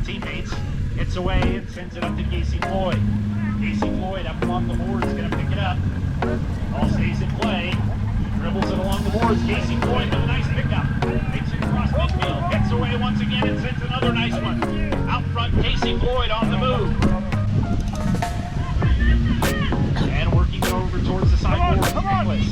teammates. Hits away and sends it up to Casey Floyd. Casey Floyd up along the boards, going to pick it up. Ball stays in play. Dribbles it along the boards. Casey Floyd with a nice pickup. Takes it across midfield. Gets away once again and sends another nice one. Out front, Casey Floyd on the move. And working over towards the sideboard, Nicholas.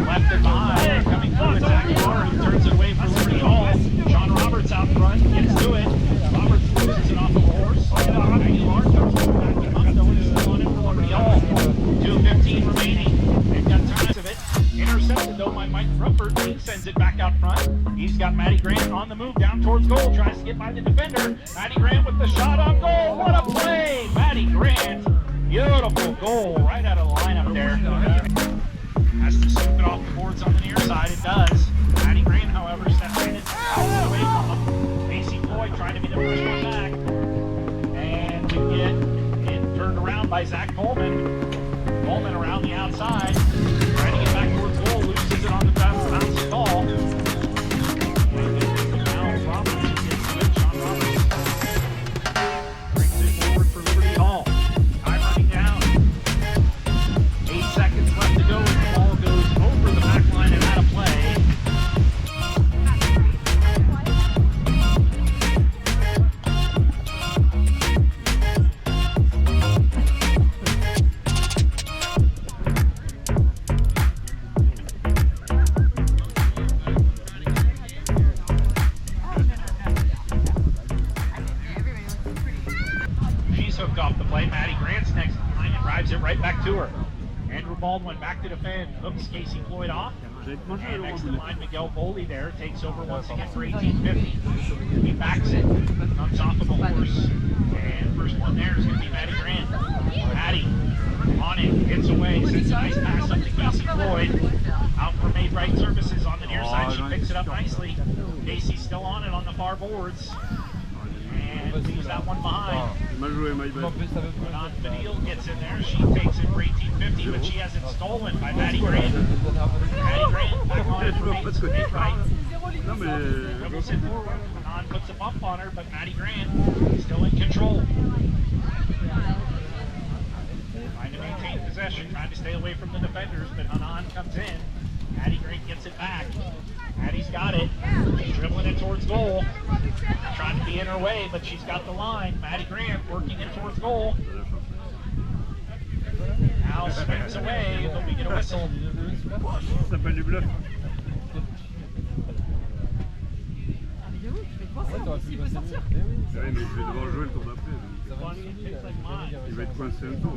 Left it behind. Coming through it's Aguilar, who turns it away for Liberty Hall. Sean Roberts out front. Gets to it. Roberts loses it off of a horse. Aguilar comes back to him. Though it is still on it for Liberty Hall. 2:15 remaining. They've got time of it. Intercepted though by Mike Ruppert. He sends it back out front. He's got Matty Grant on the move down towards goal. Tries to get by the defender. Matty Grant with the shot on goal. What a play! Matty Grant. Beautiful goal right out of the lineup there. Has to scoop it off the boards on the near side. It does. Matty Grant, however, steps in and passes away from him. Casey Floyd trying to be the first one back. And we get it turned around by Zach Coleman. Coleman around the outside. Trying to get back towards goal. Loses it on the bounce ball. And now Roberts gets to it. Sean Roberts brings it forward for Liberty Hall. Time running down. 8 seconds left to go and the ball goes over the back line and out of play. Hooked off the play. Matty Grant's next line and drives it right back to her. Andrew Baldwin back to defend. Hooks Casey Floyd off. And next in line, Miguel Boley there takes over once again for 1850. He backs it. Comes off of a horse. And first one there is going to be Matty Grant. Matty on it. Hits away. Sends a nice pass up to Casey Floyd. Out for Made Right Services on the near side. She picks it up nicely. Casey's still on it on the far boards. And leaves that one behind. Manon Fadil gets in there. She takes it for 1850, but she has it stolen by Matty Grant. Matty Grant back on it for Made Right. Dribbles it forward. Manon puts a bump on her, but Matty Grant still in control. Trying to maintain possession, trying to stay away from the defenders, but Manon comes in. Matty Grant gets it back. Maddie's got it. She's dribbling it towards goal. Trying to be in her way, but she's got the line. Matty Grant working it towards goal. Now swings away, but we get a whistle. Il va être coincé un tour.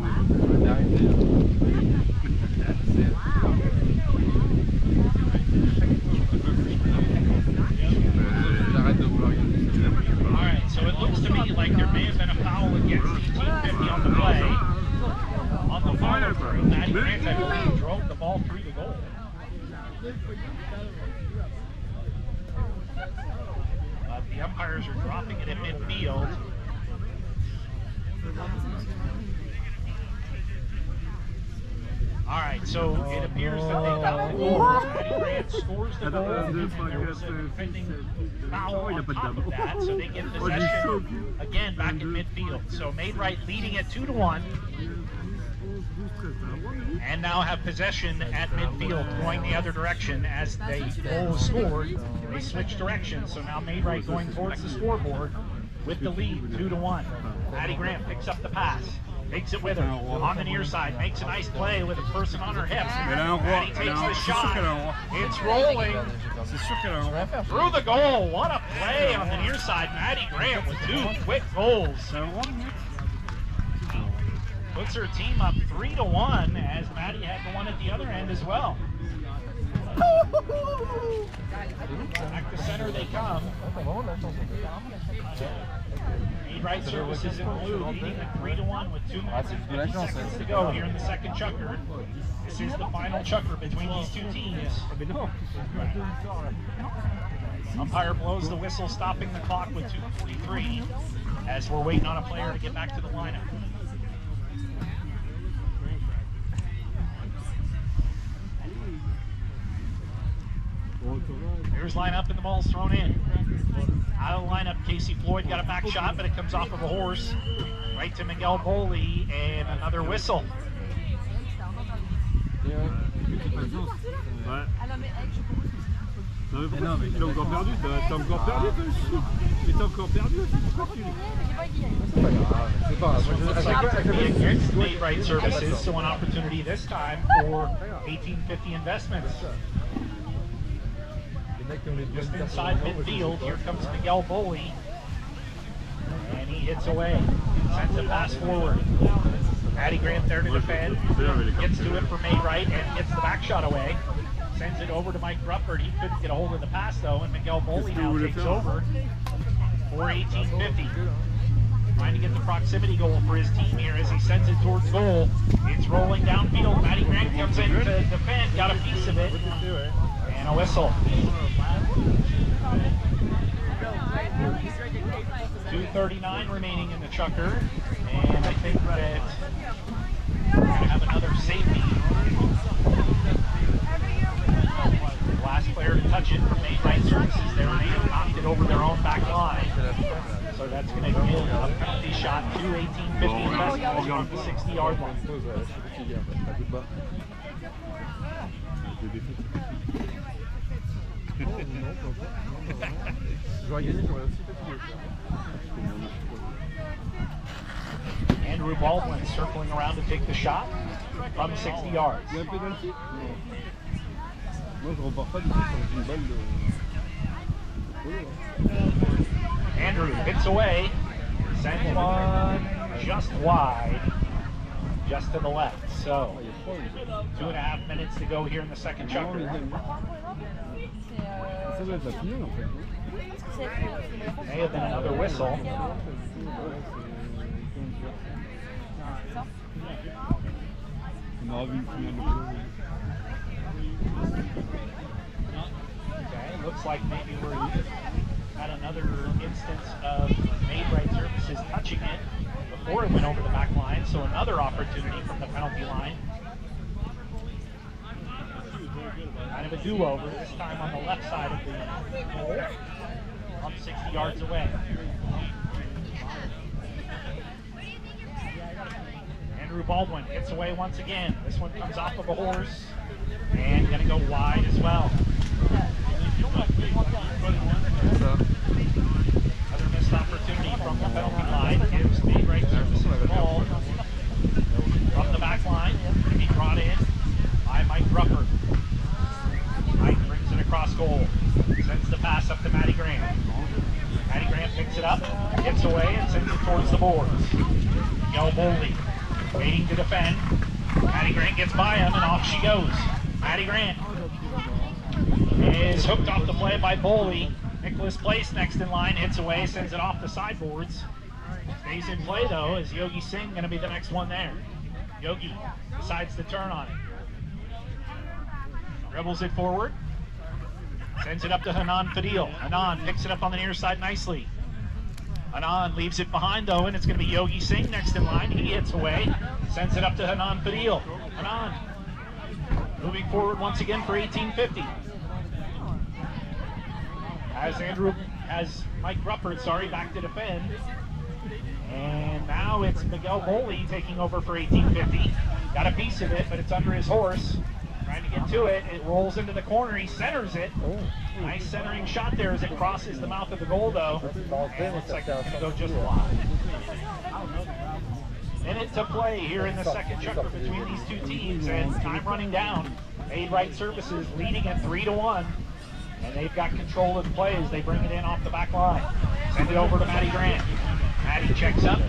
Alright, so it looks to me like there may have been a foul against 1850 on the play. On the follow through, Matty Grant, I believe, drove the ball through the goal. But the umpires are dropping it at midfield. Alright, so it appears that they got the goal. Matty Grant scores the goal. There was a defending foul on top of that, so they get possession again back in midfield. So Made Right leading at 2-1. And now have possession at midfield going the other direction as the goal was scored. They switch directions, so now Made Right going towards the scoreboard with the lead, 2-1. Matty Grant picks up the pass. Takes it with her on the near side, makes a nice play with a person on her hips. Matty takes the shot. It's rolling through the goal. What a play on the near side. Matty Grant with 2 quick goals. Puts her team up 3-1 as Matty had the one at the other end as well. Back to center they come. Made Right Services in blue, leading at 3-1 with 2 minutes and 50 seconds to go here in the second chukker. This is the final chukker between these two teams. Umpire blows the whistle, stopping the clock with 2:43 as we're waiting on a player to get back to the lineup. Here's line up and the ball's thrown in. Out of the lineup, Casey Floyd got a back shot, but it comes off of a horse. Right to Miguel Boley, and another whistle. Ouais. Non, mais t'as encore perdu, t'as encore perdu toi aussi. Mais t'as encore perdu aussi, pourquoi tu... C'est pas grave. Looks like it's going to be against Made Right Services, so an opportunity this time for 1850 Investments. Just inside midfield, here comes Miguel Boley, and he hits away, sends a pass forward. Matty Grant there to defend, gets to it for Made Right and gets the back shot away. Sends it over to Mike Ruppert. He couldn't get a hold of the pass though, and Miguel Boley now takes over for 1850. Trying to get the proximity goal for his team here as he sends it towards goal. It's rolling downfield. Matty Grant comes in to defend, got a piece of it, and a whistle. 2:39 remaining in the chukker, and I think that we're going to have another safety. Last player to touch it from Made Right Services there, and they have knocked it over their own back line. So that's going to give a penalty shot to 1850 Investments from the 60-yard line. Andrew Baldwin circling around to take the shot from 60 yards. Il y a un pénalty? Moi je repars pas d'ici sans une balle de... Andrew hits away, sends one just wide, just to the left. So 2.5 minutes to go here in the second chukker. Ça doit être la finale en fait. May have been another whistle. On aura vu une finale de Polo. Okay, looks like maybe we're at another instance of Made Right Services touching it before it went over the back line, so another opportunity from the penalty line. Kind of a do-over, this time on the left side of the goal, from 60 yards away. Andrew Baldwin hits away once again. This one comes off of a horse and going to go wide as well. Another missed opportunity from the penalty line. Gives Made Right Services the ball from the back line to be brought in by Mike Ruppert. Mike brings it across goal. Sends the pass up to Matty Grant. Matty Grant picks it up, gets away, and sends it towards the boards. Miguel Boley waiting to defend. Matty Grant gets by him, and off she goes. Matty Grant is hooked off the play by Boley. Nicholas Place next in line, hits away, sends it off the sideboards. Stays in play though, as Yogi Singh going to be the next one there. Yogi decides to turn on it. Dribbles it forward. Sends it up to Hanan Fadil. Hanan picks it up on the near side nicely. Hanan leaves it behind though, and it's going to be Yogi Singh next in line. He hits away, sends it up to Hanan Fadil. Hanan moving forward once again for 1850. As Mike Ruppert, back to defend. And now it's Miguel Boley taking over for 1850. Got a piece of it, but it's under his horse. Trying to get to it. It rolls into the corner. He centers it. Nice centering shot there as it crosses the mouth of the goal, though. And looks like it's going to go just wide. Minute to play here in the second chukker between these two teams, and time running down. Made Right Services leading at 3-1. And they've got control of the play as they bring it in off the back line. Send it over to Matty Grant. Matty checks up,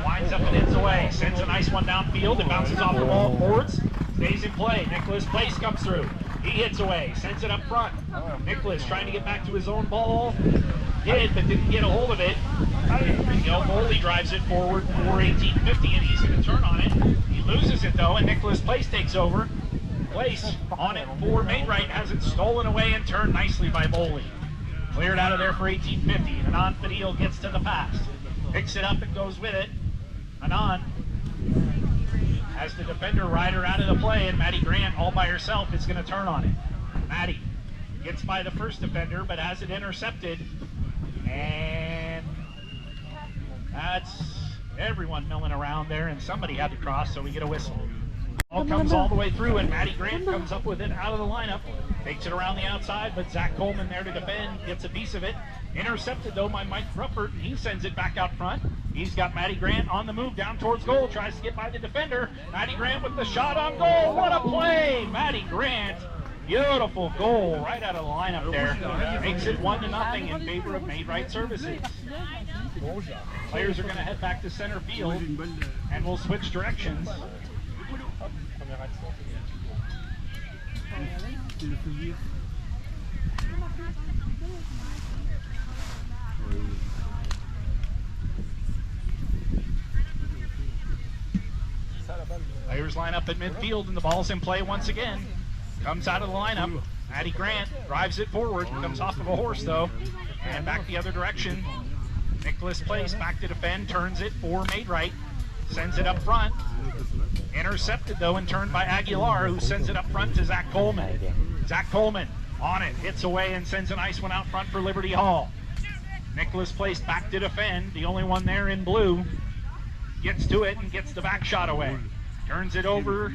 winds up and hits away. Sends a nice one downfield. It bounces off the ball boards. Stays in play. Nicholas Place comes through. He hits away. Sends it up front. Nicholas trying to get back to his own ball. Did, but didn't get a hold of it. Miguel Boley drives it forward for 1850, and he's going to turn on it. He loses it though, and Nicholas Place takes over. Place on it for Made Right, has it stolen away and turned nicely by Boley. Cleared out of there for 1850. Hanan Fadil gets to the pass. Picks it up and goes with it. Hanan has the defender rider out of the play, and Matty Grant all by herself is going to turn on it. Matty gets by the first defender, but has it intercepted And that's everyone milling around there, and somebody had to cross, so we get a whistle. Ball comes all the way through, and Maddie Grant comes up with it out of the lineup. Takes it around the outside, but Zach Coleman there to defend, gets a piece of it. Intercepted, though, by Mike Ruppert, and he sends it back out front. He's got Maddie Grant on the move down towards goal, tries to get by the defender. Maddie Grant with the shot on goal. What a play! Maddie Grant, beautiful goal right out of the lineup there. Makes it 1-0 in favor of Made Right Services. Players are going to head back to center field, and we'll switch directions. Players line up at midfield, and the ball's in play once again. Comes out of the lineup. Maddie Grant drives it forward, comes off of a horse though, and back the other direction. Nicholas Place back to defend, turns it for Made Right, sends it up front. Intercepted though and turned by Aguilar, who sends it up front to Zach Coleman. Zach Coleman on it, hits away and sends a nice one out front for Liberty Hall. Nicholas Place back to defend, the only one there in blue. Gets to it and gets the back shot away. Turns it over.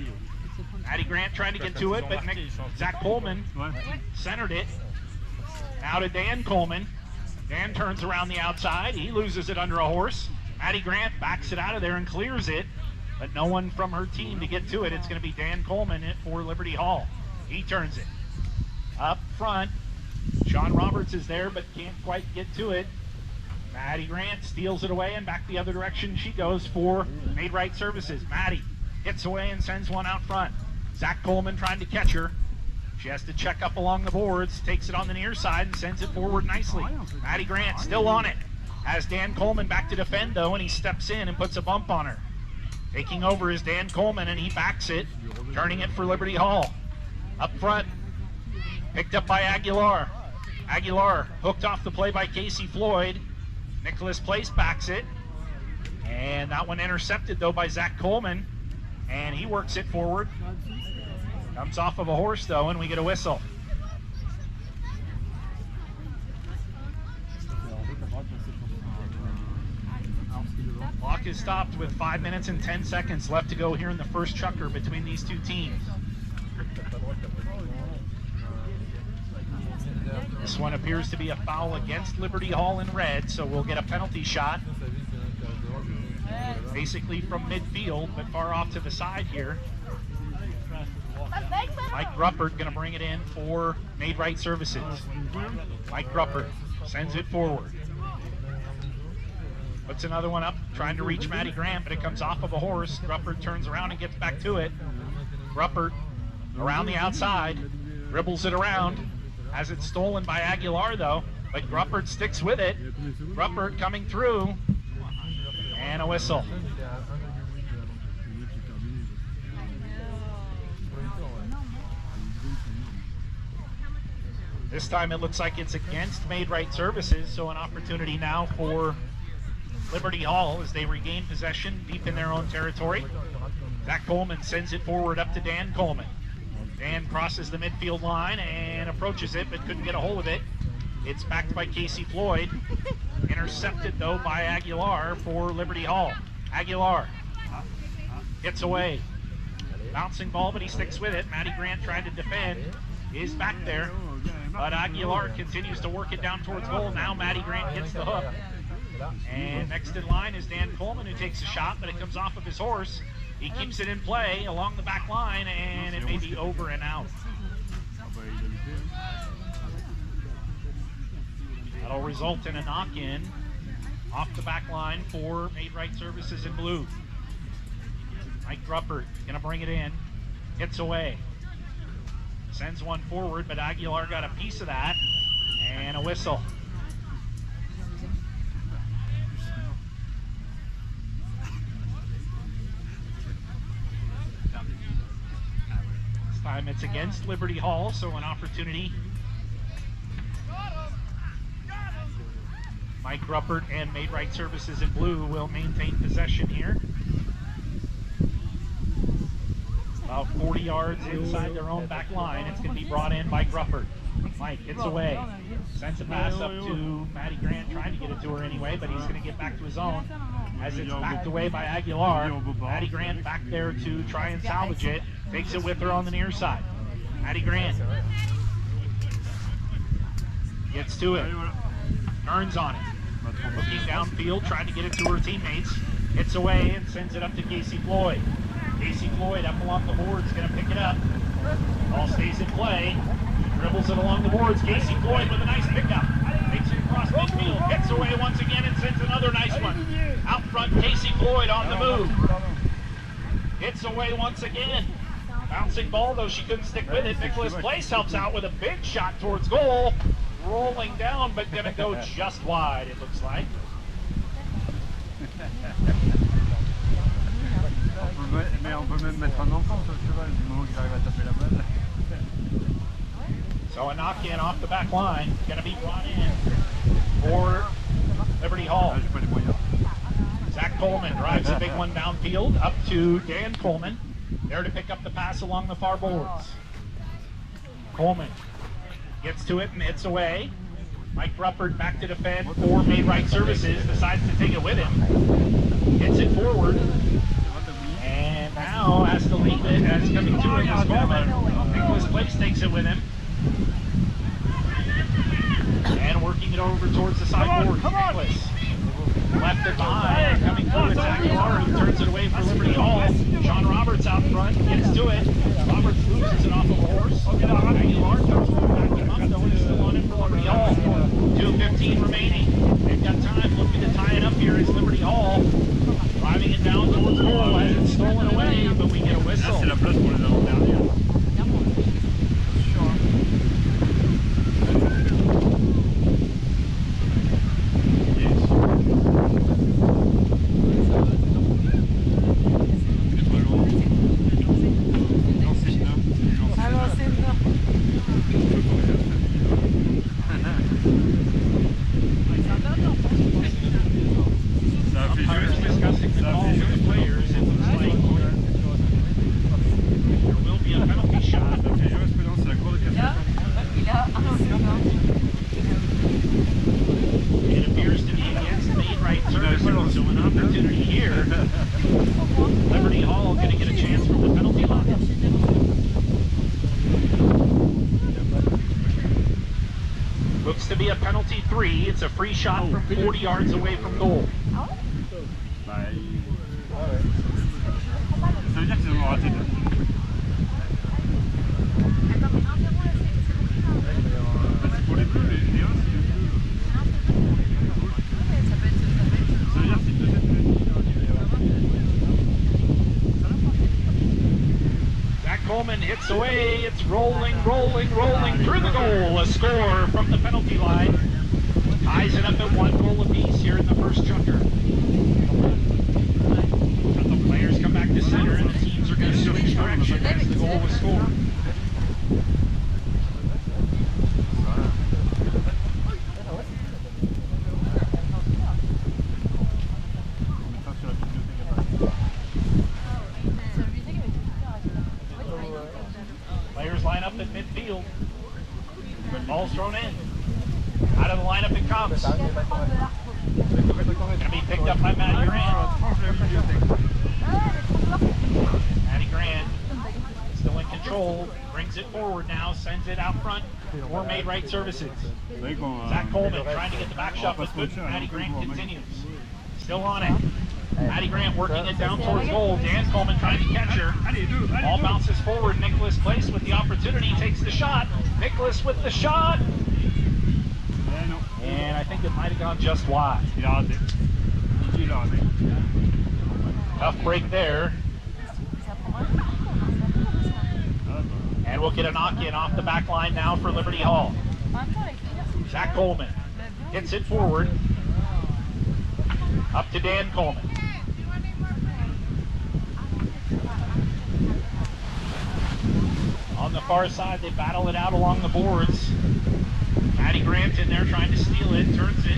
Maddie Grant trying to get to it, but Zach Coleman centered it. Now to Dan Coleman. Dan turns around the outside. He loses it under a horse. Maddie Grant backs it out of there and clears it, but no one from her team to get to it. It's going to be Dan Coleman for Liberty Hall. He turns it up front. Sean Roberts is there, but can't quite get to it. Maddie Grant steals it away, and back the other direction she goes for Made Right Services. Maddie hits away and sends one out front. Zach Coleman trying to catch her. She has to check up along the boards, takes it on the near side and sends it forward nicely. Maddie Grant still on it. Has Dan Coleman back to defend though, and he steps in and puts a bump on her. Taking over is Dan Coleman, and he backs it, turning it for Liberty Hall. Up front, picked up by Aguilar. Aguilar hooked off the play by Casey Floyd. Nicholas Place backs it, and that one intercepted though by Zach Coleman, and he works it forward. Comes off of a horse though, and we get a whistle. Clock is stopped with 5 minutes and 10 seconds left to go here in the first chukker between these two teams. This one appears to be a foul against Liberty Hall in red, so we'll get a penalty shot. Basically from midfield, but far off to the side here. Mike Ruppert going to bring it in for Made Right Services. Mike Ruppert sends it forward. Puts another one up, trying to reach Maddie Grant, but it comes off of a horse. Ruppert turns around and gets back to it. Ruppert around the outside, dribbles it around. Has it stolen by Aguilar though, but Ruppert sticks with it. Ruppert coming through, and a whistle. This time it looks like it's against Made Right Services, so an opportunity now for Liberty Hall as they regain possession deep in their own territory. Zach Coleman sends it forward up to Dan Coleman. Dan crosses the midfield line and approaches it, but couldn't get a hold of it. It's backed by Casey Floyd. Intercepted, though, by Aguilar for Liberty Hall. Aguilar hits away. Bouncing ball, but he sticks with it. Maddie Grant trying to defend. Is back there, but Aguilar continues to work it down towards goal. Now Maddie Grant gets the hook. And next in line is Dan Coleman, who takes a shot, but it comes off of his horse. He keeps it in play along the back line, and it may be over and out. That'll result in a knock-in off the back line for Made Right Services in blue. Mike Ruppert gonna bring it in, hits away, sends one forward, but Aguilar got a piece of that, and a whistle. This time it's against Liberty Hall, so an opportunity. Mike Ruppert and Made Right Services in blue will maintain possession here. About 40 yards inside their own back line. It's going to be brought in by Ruppert. Mike hits away. Sends a pass up to Maddie Grant, trying to get it to her anyway, but he's going to get back to his own as it's backed away by Aguilar. Maddie Grant back there to try and salvage it. Takes it with her on the near side. Maddie Grant gets to it. Turns on it. Looking downfield, trying to get it to her teammates. Hits away and sends it up to Casey Floyd. Casey Floyd up along the boards, going to pick it up. Ball stays in play. Dribbles it along the boards. Casey Floyd with a nice pickup. Takes it across midfield. Hits away once again and sends another nice one. Out front, Casey Floyd on the move. Hits away once again. Bouncing ball, though she couldn't stick with it. Nicholas Place helps out with a big shot towards goal. Rolling down, but going to go just wide, it looks like. Mais on peut même mettre un enfant sur le cheval du moment qu'il arrive à taper la balle. So a knock-in off the back line, going to be brought in for Liberty Hall. Zach Coleman drives a big one downfield up to Dan Coleman, there to pick up the pass along the far boards. Coleman gets to it and hits away. Mike Ruppert back to defend for Made Right Services, decides to take it with him. Hits it forward. And now has to leave it as coming to him is Coleman. Nicholas Place takes it with him. And working it over towards the sideboard. Nicholas left it behind. Coming through it's Aguilar, who turns it away for Liberty Hall. Sean Roberts out front, gets to it. Roberts loses it off of a horse. Aguilar comes back him up, though he's still on it for Liberty Hall. 2:15 remaining. They've got time looking to tie it up here as Liberty Hall. Driving it down towards goal as it's stolen away, but we get a whistle. C'est la place pour les avant-derniers. It's a free shot from 40 yards away from goal. Ça veut dire qu'ils ont raté. C'est pour les bleus, les 1 c'est les bleus. Ça veut dire que c'est peut-être Zach Coleman hits away. It's rolling through the goal. A score from the penalty line. Ties it up at 1 goal apiece here in the first chunker. The players come back to center and the teams are going to switch direction as the goal was scored. Players line up at midfield. Ball's thrown in. Out of the lineup it comes. Going to be picked up by Maddie Grant. Maddie Grant still in control. Brings it forward now. Sends it out front for Made Right Services. Zach Coleman trying to get the back shot, but good. Maddie Grant continues. Still on it. Maddie Grant working it down towards goal. Dan Coleman trying to catch her. Ball bounces forward. Nicholas Place with the opportunity. Takes the shot. Nicholas with the shot. And I think it might have gone just wide. Tough break there. And we'll get a knock-in off the back line now for Liberty Hall. Zach Coleman hits it forward. Up to Dan Coleman. On the far side, they battle it out along the boards. Maddie Grant in there trying to steal it, turns it.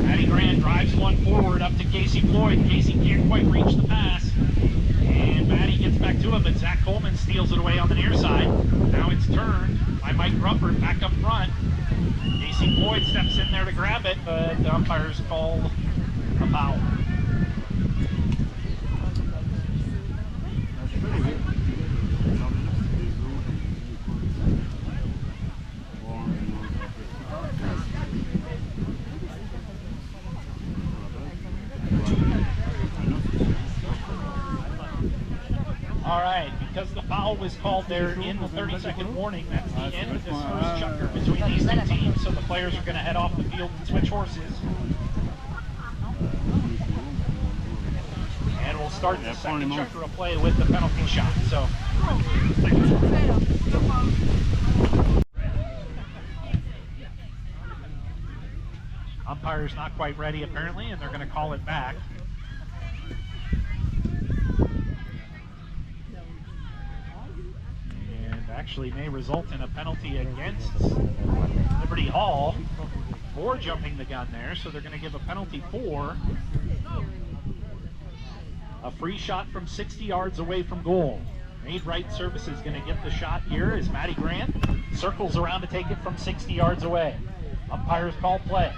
Maddie Grant drives one forward up to Casey Floyd. Casey can't quite reach the pass. And Maddie gets back to him, but Zach Coleman steals it away on the near side. Now it's turned by Mike Ruppert back up front. Casey Floyd steps in there to grab it, but the umpires call a foul. All right, because the foul was called there in the 30-second warning, that's the end of this first chukker between these two teams, so the players are going to head off the field and switch horses. And we'll start the second chukker of play with the penalty shot. So. Umpire's not quite ready apparently, and they're going to call it back. Actually may result in a penalty against Liberty Hall for jumping the gun there, so they're going to give a penalty for a free shot from 60 yards away from goal. Made right service is going to get the shot here as Matty Grant circles around to take it from 60 yards away. Umpires call play.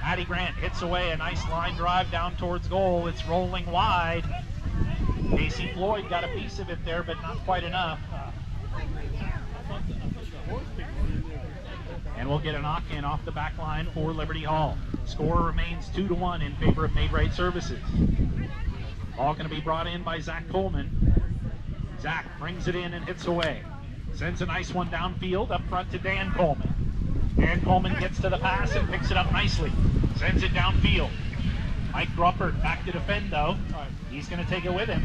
Matty Grant hits away a nice line drive down towards goal. It's rolling wide. Casey Floyd got a piece of it there, but not quite enough. And we'll get a knock-in off the back line for Liberty Hall. Score remains 2-1 in favor of Made Right Services. Ball going to be brought in by Zach Coleman. Zach brings it in and hits away. Sends a nice one downfield up front to Dan Coleman. Dan Coleman gets to the pass and picks it up nicely. Sends it downfield. Mike Gruppert back to defend though. He's going to take it with him.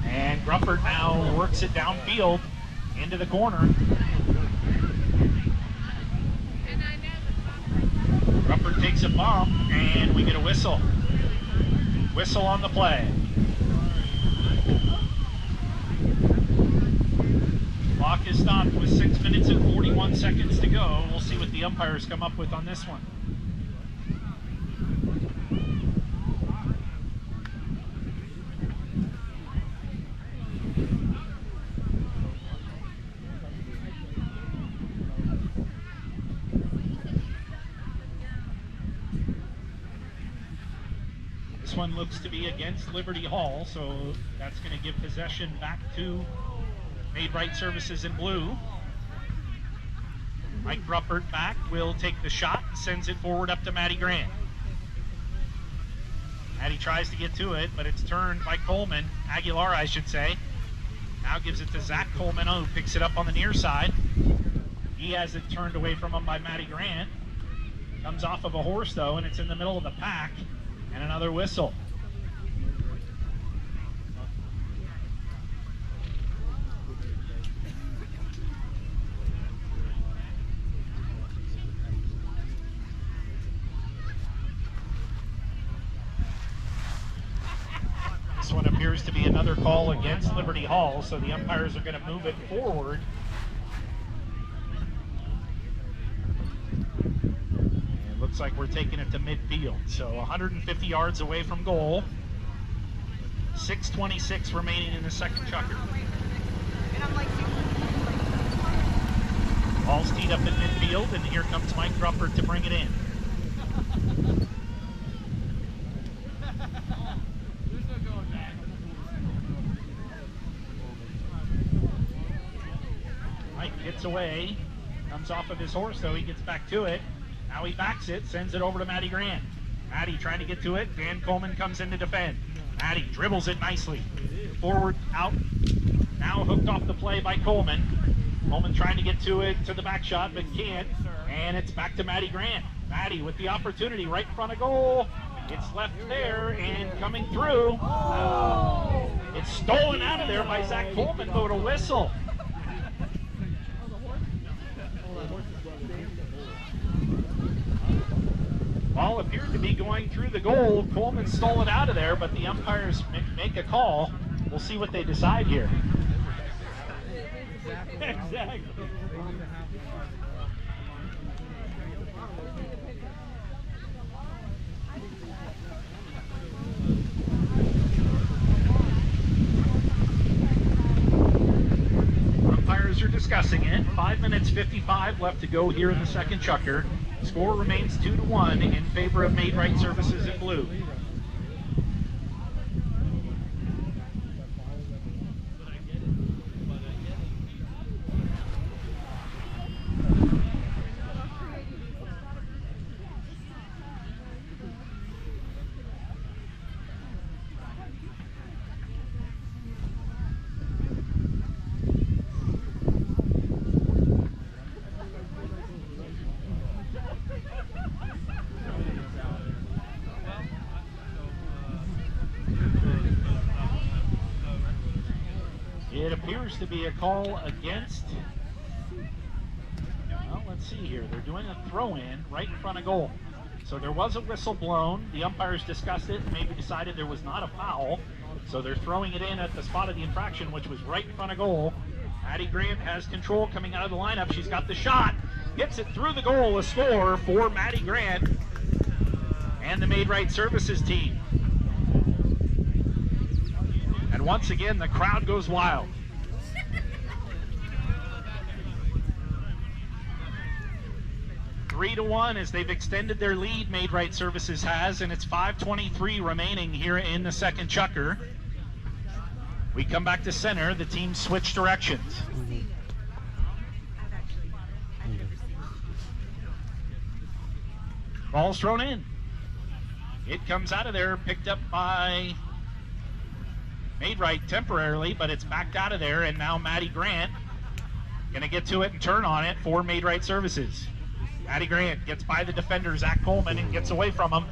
And Gruppert now works it downfield into the corner. Gruppert takes a bump and we get a whistle. Whistle on the play. Clock is stopped with 6 minutes and 41 seconds to go. We'll see what the umpires come up with on this one. This one looks to be against Liberty Hall, so that's going to give possession back to Made Right Services in blue. Mike Gruppert back will take the shot, sends it forward up to Matty Grant. Matty tries to get to it, but it's turned by Coleman, Aguilar I should say. Now gives it to Zach Coleman, who picks it up on the near side. He has it turned away from him by Matty Grant. Comes off of a horse though, and it's in the middle of the pack, and another whistle. This one appears to be another call against Liberty Hall, so the umpires are going to move it forward. And it looks like we're taking it to midfield, so 150 yards away from goal. 6:26 remaining in the second chukker. Ball's teed up in midfield, and here comes Mike Gruppert to bring it in. Mike gets away, comes off of his horse though, he gets back to it. Now he backs it, sends it over to Matty Grant. Matty trying to get to it, Dan Coleman comes in to defend. Matty dribbles it nicely. Forward, out, now hooked off the play by Coleman. Coleman trying to get to it, to the back shot, but can't. And it's back to Matty Grant. Matty with the opportunity right in front of goal. It's left there and coming through. It's stolen out of there by Zach Coleman, though, to whistle. Ball appeared to be going through the goal. Coleman stole it out of there, but the umpires make a call. We'll see what they decide here. discussing it. 5 minutes 55 left to go here in the second chukker. Score remains 2-1 in favor of Made Right Services in blue. It appears to be a call against, well, let's see here. They're doing a throw-in right in front of goal. So there was a whistle blown. The umpires discussed it and maybe decided there was not a foul. So they're throwing it in at the spot of the infraction, which was right in front of goal. Maddie Grant has control coming out of the lineup. She's got the shot. Gets it through the goal. A score for Maddie Grant and the Made Right Services team. And once again, the crowd goes wild. Three to 1 as they've extended their lead, Made Right Services has, and it's 5:23 remaining here in the second chukker. We come back to center. The teams switch directions. Ball's thrown in. It comes out of there, picked up by Made Right temporarily, but it's backed out of there, and now Maddie Grant gonna get to it and turn on it for Made Right Services. Maddie Grant gets by the defender, Zach Coleman, and gets away from him.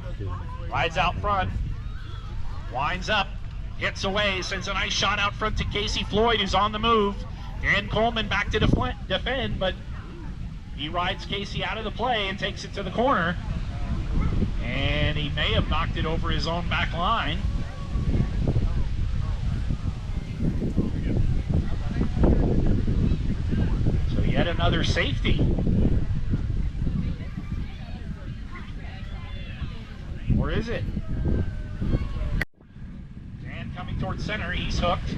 Rides out front, winds up, hits away, sends a nice shot out front to Casey Floyd, who's on the move. And Coleman back to defend, but he rides Casey out of the play and takes it to the corner. And he may have knocked it over his own back line. So yet another safety. Or is it? And coming towards center, he's hooked.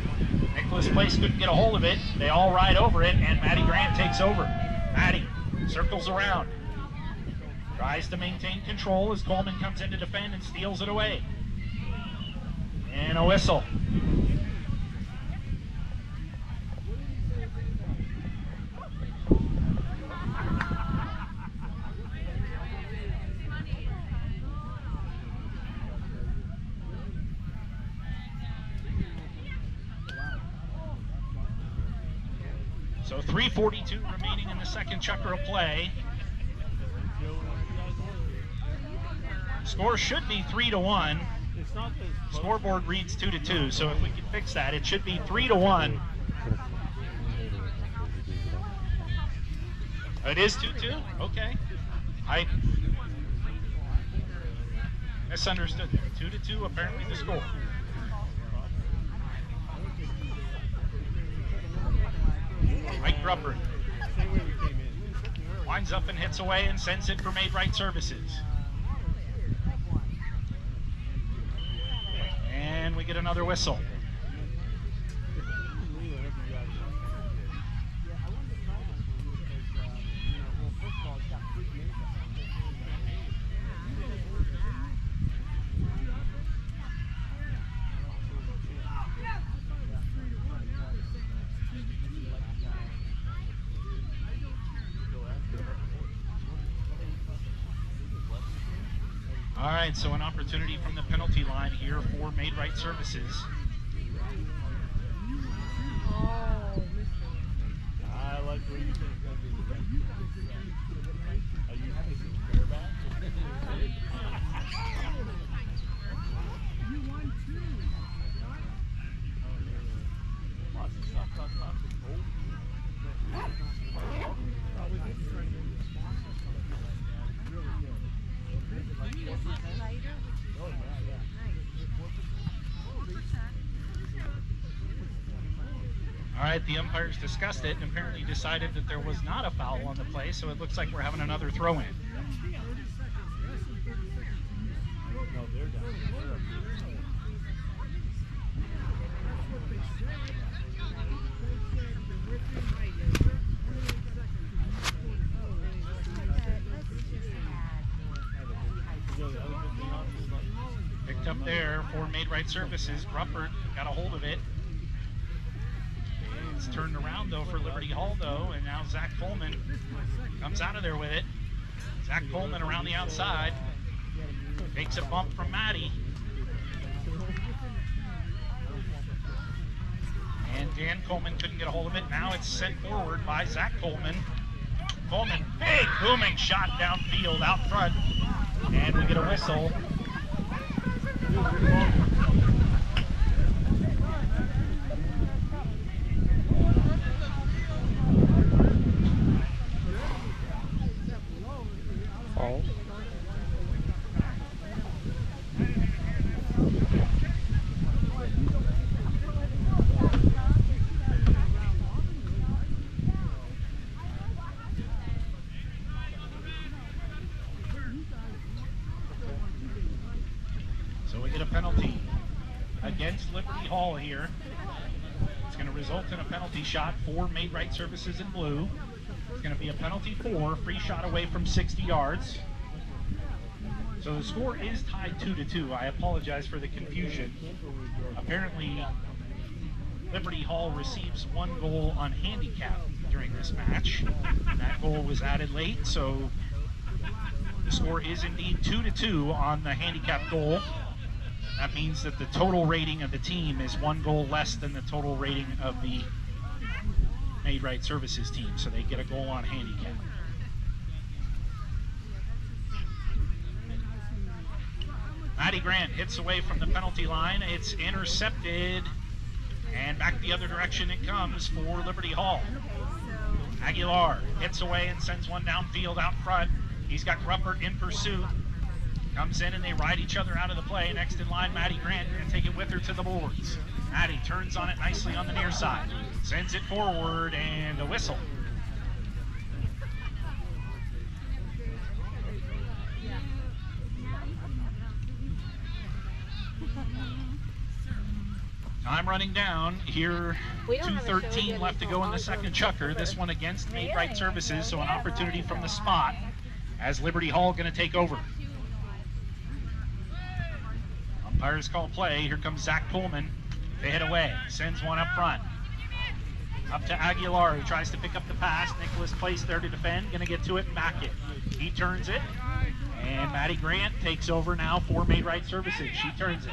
Nicholas Place couldn't get a hold of it. They all ride over it, and Maddie Grant takes over. Maddie circles around. Tries to maintain control as Coleman comes in to defend and steals it away. And a whistle. So 3:42 remaining in the second chukker of play. Score should be 3-1. Scoreboard reads 2-2, so if we can fix that, it should be 3-1. It is 2-2? Okay. I misunderstood there. 2-2, apparently the score. Mike Grupper winds up and hits away and sends it for Made Right Services. And we get another whistle. All right, so an opportunity from the penalty line here for Made Right Services. I like where you think it's going to be. Are you thinking bareback? You won too. Lots of stuff, lots of gold. All right, the umpires discussed it and apparently decided that there was not a foul on the play, so it looks like we're having another throw-in. No, they're down. there for made right services. Ruppert got a hold of it. It's turned around though for Liberty Hall though, and now Zach Coleman comes out of there with it. Zach Coleman around the outside, takes a bump from Maddie. And Dan Coleman couldn't get a hold of it. Now it's sent forward by Zach Coleman. Coleman, big booming shot downfield out front. And we get a whistle. Foul. So we get a penalty against Liberty Hall here. It's going to result in a penalty shot for made right services in blue. It's going to be a penalty for free shot away from 60 yards. So the score is tied 2-2. I apologize for the confusion. Apparently, Liberty Hall receives 1 goal on handicap during this match. That goal was added late, so the score is indeed 2-2 on the handicap goal. That means that the total rating of the team is 1 goal less than the total rating of the made right services team, so they get a goal on handicap. Maddie Grant hits away from the penalty line. It's intercepted, and back the other direction it comes for Liberty Hall. Aguilar hits away and sends one downfield out front. He's got Ruppert in pursuit. Comes in and they ride each other out of the play. Next in line, Maddie Grant going to take it with her to the boards. Maddie turns on it nicely on the near side. Sends it forward and a whistle. Time running down here, 2:13 left to go in the second chukker. This one against made right services, so an opportunity from the spot as Liberty Hall going to take over. Umpires call play. Here comes Zach Coleman. They hit away. Sends one up front. Up to Aguilar, who tries to pick up the pass. Nicholas Place there to defend. Going to get to it and back it. He turns it. And Maddie Grant takes over now for made right services. She turns it.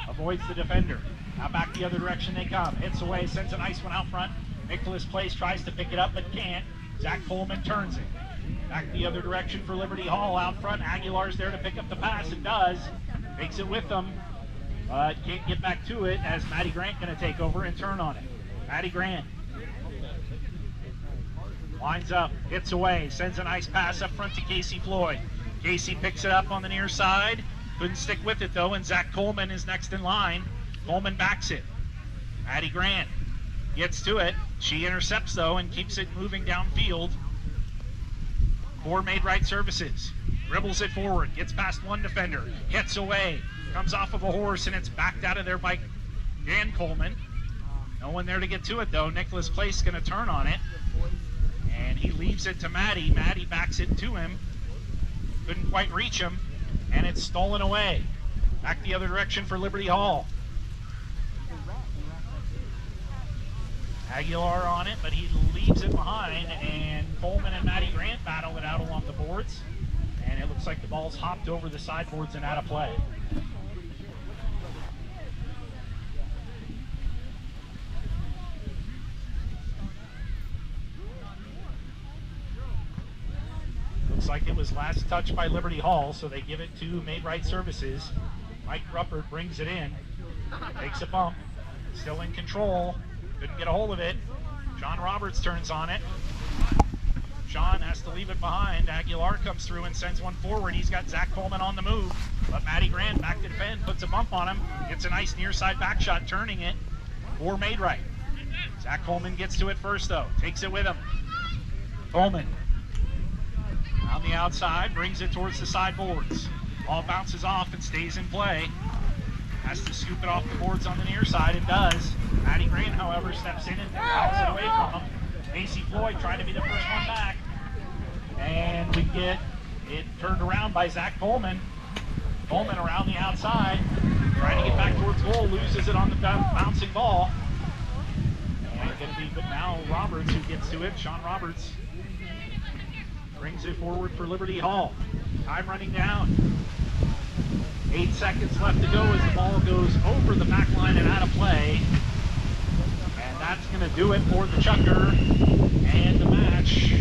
Avoids the defender. Now back the other direction they come. Hits away. Sends a nice one out front. Nicholas Place tries to pick it up but can't. Zach Coleman turns it. Back the other direction for Liberty Hall out front. Aguilar's there to pick up the pass and does. Takes it with them. Can't get back to it as Maddie Grant going to take over and turn on it. Maddie Grant lines up, hits away, sends a nice pass up front to Casey Floyd. Casey picks it up on the near side. Couldn't stick with it though, and Zach Coleman is next in line. Coleman backs it. Maddie Grant gets to it. She intercepts though and keeps it moving downfield for made right services. Dribbles it forward, gets past one defender, hits away. Comes off of a horse and it's backed out of there by Dan Coleman. No one there to get to it though. Nicholas Place going to turn on it. And he leaves it to Maddie. Maddie backs it to him. Couldn't quite reach him. And it's stolen away. Back the other direction for Liberty Hall. Aguilar on it, but he leaves it behind. And Coleman and Maddie Grant battle it out along the boards. And it looks like the ball's hopped over the sideboards and out of play. Looks like it was last touched by Liberty Hall, so they give it to made right services. Mike Ruppert brings it in, takes a bump, still in control, couldn't get a hold of it. Sean Roberts turns on it. Sean has to leave it behind. Aguilar comes through and sends one forward. He's got Zach Coleman on the move, but Maddie Grant back to defend, puts a bump on him, gets a nice near side back shot, turning it for made right. Zach Coleman gets to it first though, takes it with him. Coleman on the outside, brings it towards the sideboards. Ball bounces off and stays in play. Has to scoop it off the boards on the near side and does. Maddie Grant, however, steps in and fouls it away from him. Casey Floyd trying to be the first one back. And we get it turned around by Zach Coleman. Coleman around the outside. Trying to get back towards goal, loses it on the bouncing ball. And going to be, but now Roberts who gets to it. Sean Roberts brings it forward for Liberty Hall. Time running down. 8 seconds left to go as the ball goes over the back line and out of play. And that's going to do it for the Chucker and the match.